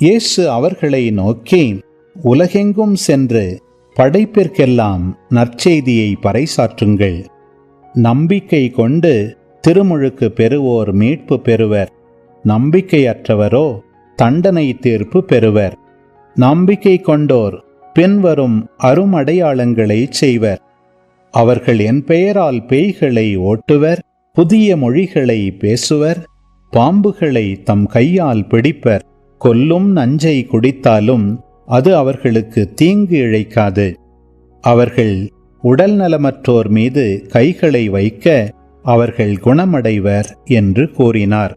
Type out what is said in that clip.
இயேசு அவர்களை நோக்கி, உலகெங்கும் சென்று படைப்பிற்கெல்லாம் நற்செய்தியை பறைசாற்றுங்கள். நம்பிக்கை கொண்டு திருமுழுக்கு பெறுவோர் மீட்பு பெறுவர், நம்பிக்கையற்றவரோ தண்டனை தீர்ப்பு பெறுவர். நம்பிக்கை கொண்டோர் பின்வரும் அருமடையாளங்களை செய்வர். அவர்கள் என் பெயரால் பேய்களை ஓட்டுவர், புதிய மொழிகளை பேசுவர், பாம்புகளை தம் கையால் பிடிப்பர், கொல்லும் நஞ்சை குடித்தாலும் அது அவர்களுக்கு தீங்கு இழைக்காது. அவர்கள் உடல் நலமற்றோர் மீது கைகளை வைக்க அவர்கள் குணமடைவர் என்று கூறினார்.